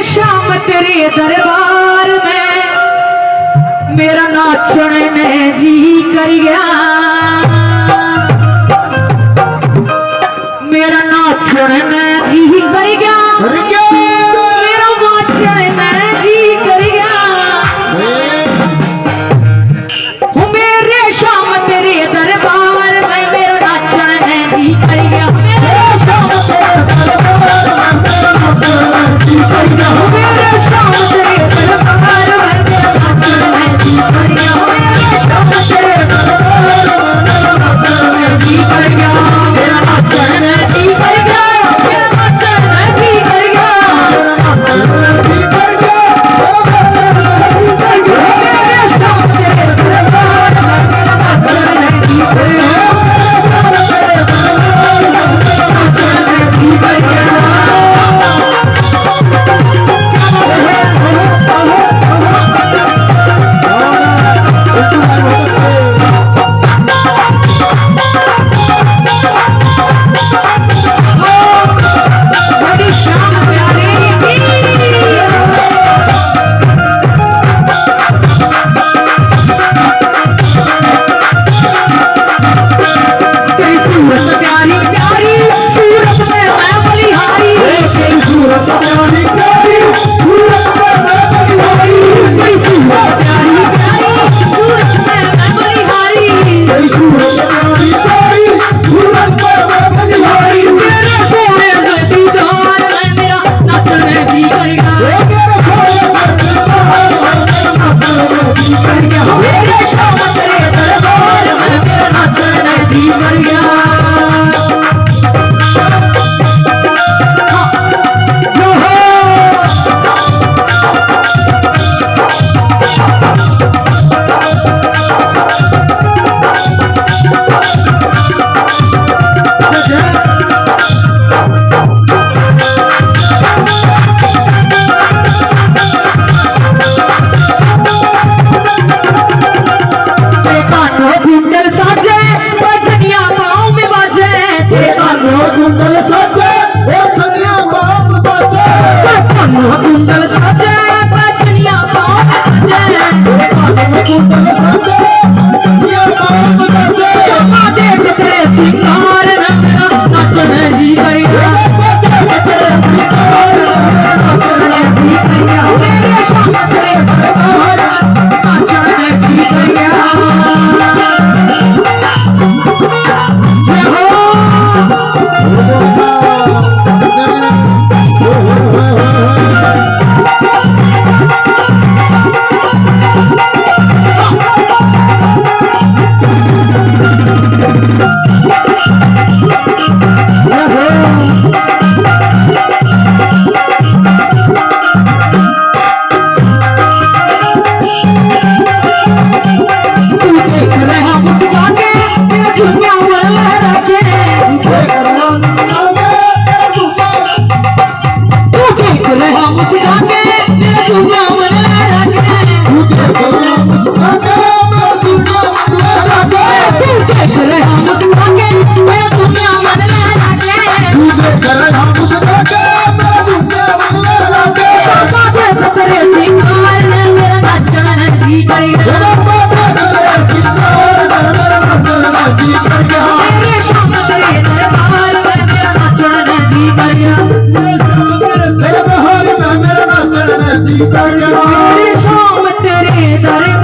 शाम तेरे दरबार में मेरा नाचन ने जी कर गया, मेरा नाचन ने जी कर गया, मेरा नाचन ने जी कर गया। मेरे शाम तेरे दरबार में मेरा नाचन ने जी कर गया, मेरे शाम तेरे दरबार में मेरा नाचन ने जी कर गया, मेरे शाम तेरे दरबार में मेरा नाचन ने जी कर गया, मेरे शाम तेरे दरबार में मेरा नाचन ने जी कर गया, मेरा नाचन ने जी कर गया, मेरा नाचन ने जी कर गया, मेरा नाचन ने जी कर गया, मेरे शाम तेरे दरबार में मेरा नाचन ने जी कर गया, मेरे शाम तेरे दरबार में मेरा नाचन ने जी कर गया। शाम तेरे दरबार